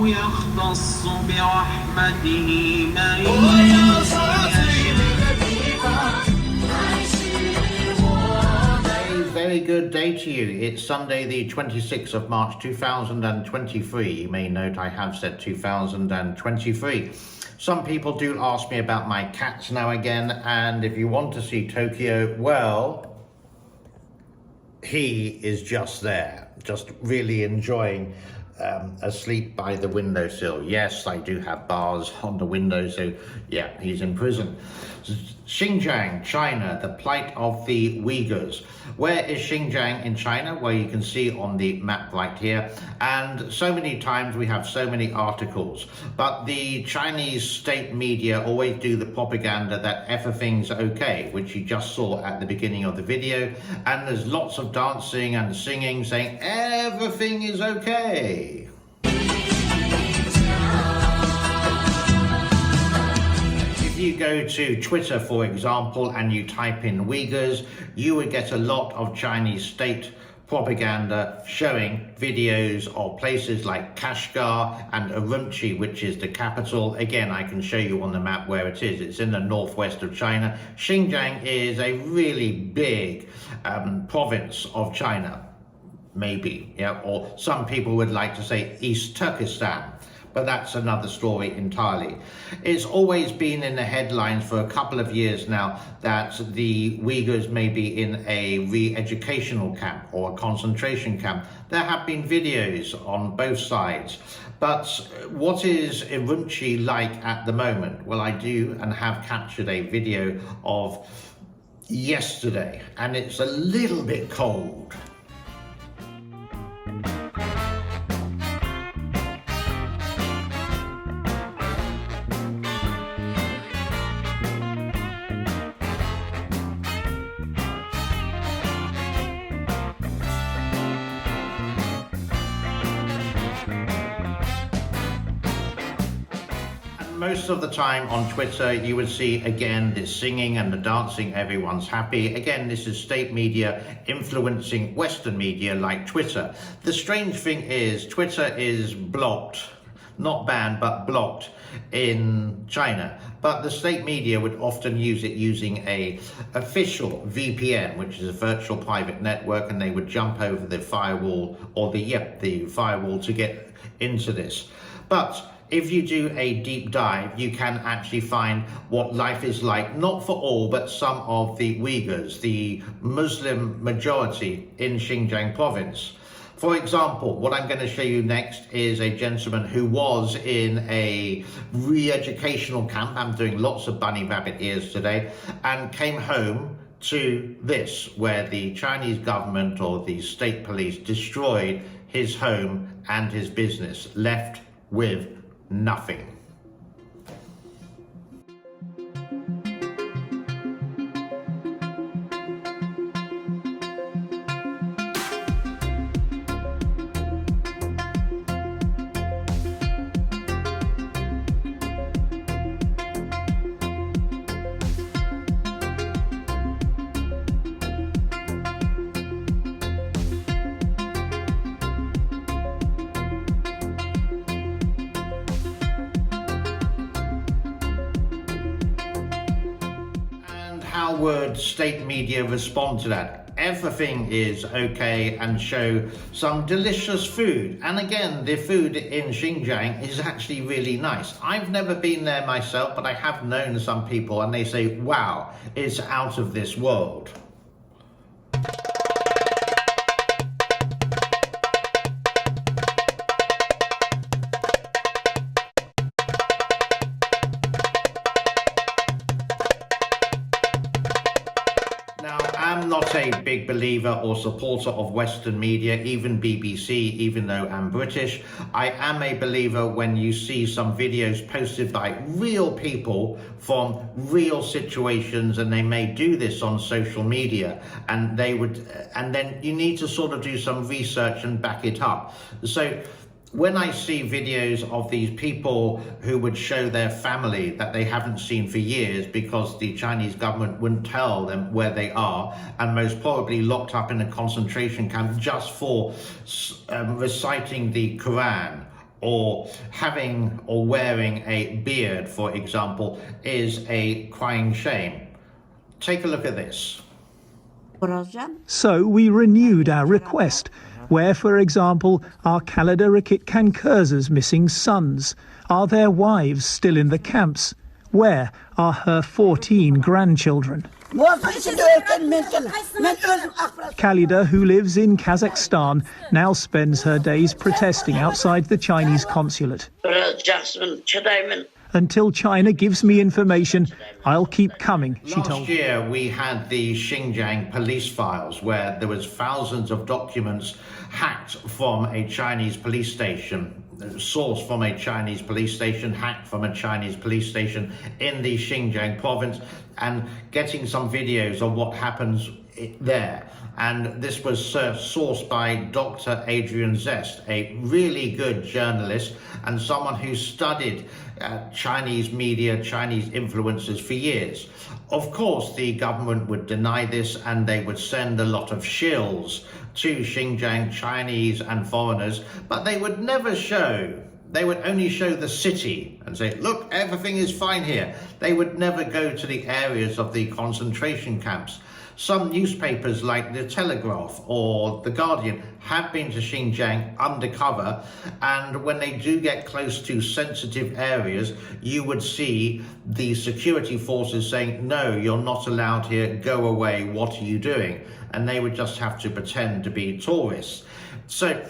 يختص برحمته من يشاء. Very good day to you. It's Sunday the 26th of March 2023. You may note I have said 2023. Some people do ask me about my cats now again, and if you want to see Tokyo, well, he is just there, just really enjoying asleep by the windowsill. Yes, I do have bars on the window, so yeah, he's in prison. Xinjiang, China, the plight of the Uyghurs. Where is Xinjiang in China? Well, you can see on the map right here, and so many times we have so many articles, but the Chinese state media always do the propaganda that everything's okay, which you just saw at the beginning of the video, and there's lots of dancing and singing saying everything is okay. If you go to Twitter, for example, and you type in Uyghurs, you would get a lot of Chinese state propaganda showing videos of places like Kashgar and Urumqi, which is the capital. Again, I can show you on the map where it is. It's in the northwest of China. Xinjiang is a really big province of China, maybe, yeah, or some people would like to say East Turkestan. But that's another story entirely. It's always been in the headlines for a couple of years now that the Uyghurs may be in a re-educational camp or a concentration camp. There have been videos on both sides. But what is Urumqi like at the moment? Well, I do and have captured a video of yesterday, and it's a little bit cold. Most of the time on Twitter, you would see, again, this singing and the dancing, everyone's happy. Again, this is state media influencing Western media like Twitter. The strange thing is, Twitter is blocked, not banned, but blocked in China. But the state media would often use it using a official VPN, which is a virtual private network, and they would jump over the firewall or the firewall to get into this. But if you do a deep dive, you can actually find what life is like, not for all, but some of the Uyghurs, the Muslim majority in Xinjiang province. For example, what I'm going to show you next is a gentleman who was in a re-educational camp. I'm doing lots of bunny rabbit ears today, and came home to this, where the Chinese government or the state police destroyed his home and his business, left with nothing. How would state media respond to that? Everything is okay and show some delicious food. And again, the food in Xinjiang is actually really nice. I've never been there myself, but I have known some people and they say, wow, it's out of this world. I'm not a big believer or supporter of Western media, even BBC, even though I'm British. I am a believer when you see some videos posted by real people from real situations, and they may do this on social media, and then you need to sort of do some research and back it up. So when I see videos of these people who would show their family that they haven't seen for years because the Chinese government wouldn't tell them where they are, and most probably locked up in a concentration camp just for reciting the Quran or having or wearing a beard, for example, is a crying shame. Take a look at this. So we renewed our request, where, for example, are Khalida Rakit Kankurz's missing sons? Are their wives still in the camps? Where are her 14 grandchildren? Khalida, who lives in Kazakhstan, now spends her days protesting outside the Chinese consulate. Until China gives me information, I'll keep coming, she told me. Last year we had the Xinjiang police files where there was thousands of documents hacked from a Chinese police station, sourced from a Chinese police station, hacked from a Chinese police station in the Xinjiang province, and getting some videos of what happens there. And this was sourced by Dr. Adrian Zest, a really good journalist and someone who studied Chinese media, Chinese influencers for years. Of course, the government would deny this and they would send a lot of shills to Xinjiang, Chinese and foreigners, but they would never show. They would only show the city and say, look, everything is fine here. They would never go to the areas of the concentration camps. Some newspapers like The Telegraph or The Guardian have been to Xinjiang undercover, and when they do get close to sensitive areas, you would see the security forces saying, no, you're not allowed here, go away, what are you doing? And they would just have to pretend to be tourists. So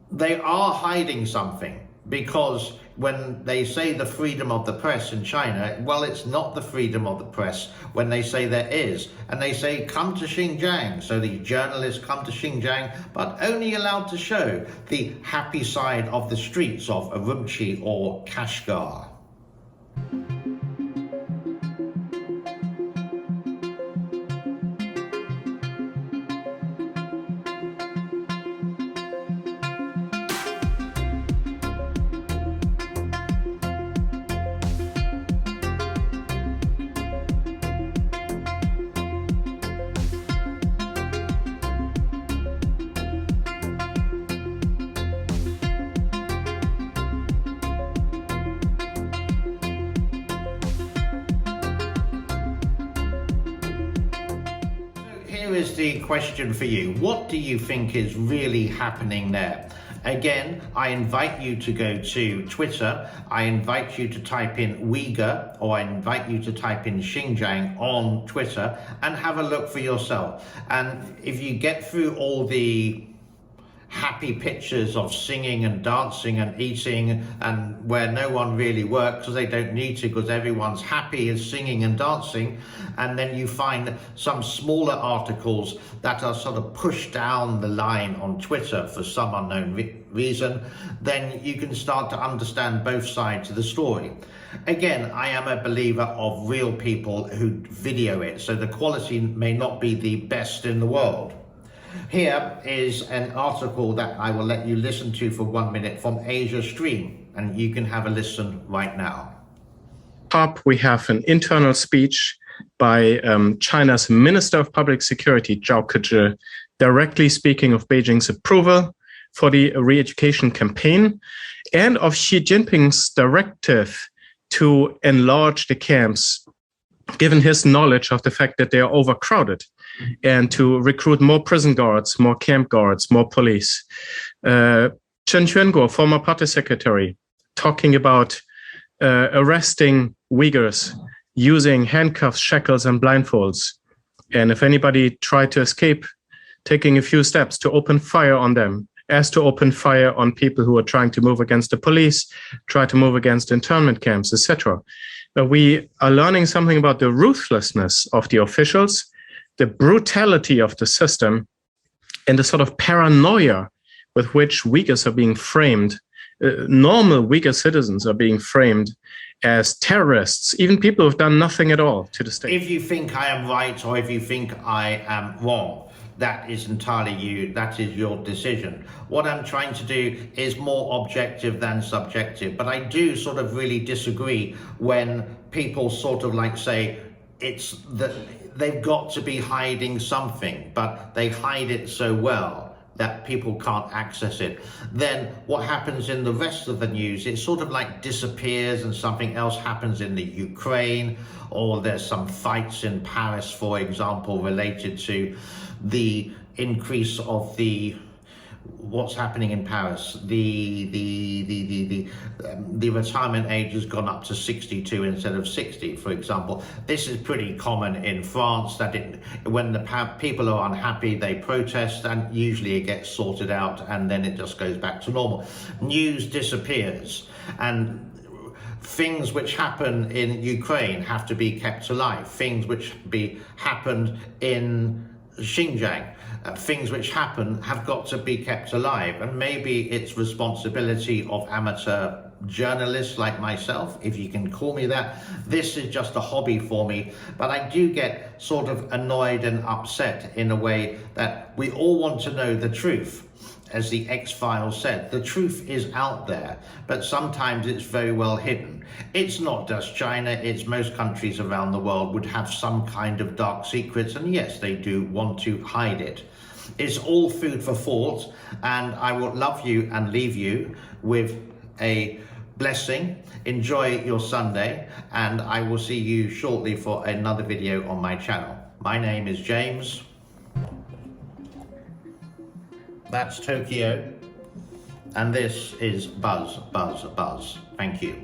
they are hiding something, because when they say the freedom of the press in China, well, it's not the freedom of the press when they say there is. And they say, come to Xinjiang. So the journalists come to Xinjiang, but only allowed to show the happy side of the streets of Urumqi or Kashgar. Here is the question for you. What do you think is really happening there? Again, I invite you to go to Twitter. I invite you to type in Uyghur, or I invite you to type in Xinjiang on Twitter and have a look for yourself. And if you get through all the happy pictures of singing and dancing and eating, and where no one really works because they don't need to, because everyone's happy is singing and dancing, and then you find some smaller articles that are sort of pushed down the line on Twitter for some unknown reason, then you can start to understand both sides of the story. Again, I am a believer of real people who video it, so the quality may not be the best in the world. Here is an article that I will let you listen to for 1 minute from Asia Stream, and you can have a listen right now. Top, we have an internal speech by China's Minister of Public Security, Zhao Keji, directly speaking of Beijing's approval for the re-education campaign and of Xi Jinping's directive to enlarge the camps, given his knowledge of the fact that they are overcrowded, and to recruit more prison guards, more camp guards, more police. Chen Quanguo, former party secretary, talking about arresting Uyghurs using handcuffs, shackles, and blindfolds. And if anybody tried to escape, taking a few steps to open fire on them, as to open fire on people who are trying to move against the police, try to move against internment camps, etc. We are learning something about the ruthlessness of the officials, the brutality of the system, and the sort of paranoia with which Uyghurs are being framed. Normal Uyghur citizens are being framed as terrorists, even people who've done nothing at all to the state. If you think I am right or if you think I am wrong, that is entirely you, that is your decision. What I'm trying to do is more objective than subjective, but I do sort of really disagree when people sort of like say it's that they've got to be hiding something, but they hide it so well. that people can't access it. Then what happens in the rest of the news, it sort of like disappears and something else happens in the Ukraine, or there's some fights in Paris, for example, related to the increase of what's happening in Paris. The retirement age has gone up to 62 instead of 60, for example. This is pretty common in France, that when the people are unhappy, they protest, and usually it gets sorted out and then it just goes back to normal. News disappears, and things which happen in Ukraine have to be kept alive. Things which happened in Xinjiang, things which happen have got to be kept alive. And maybe it's responsibility of amateur journalists like myself, if you can call me that. This is just a hobby for me, but I do get sort of annoyed and upset in a way that we all want to know the truth. As the X-Files said, the truth is out there, but sometimes it's very well hidden. It's not just China, it's most countries around the world would have some kind of dark secrets, and yes, they do want to hide it. It's all food for thought, and I will love you and leave you with a blessing. Enjoy your Sunday, and I will see you shortly for another video on my channel. My name is James. That's Tokyo, and this is Buzz, Buzz, Buzz. Thank you.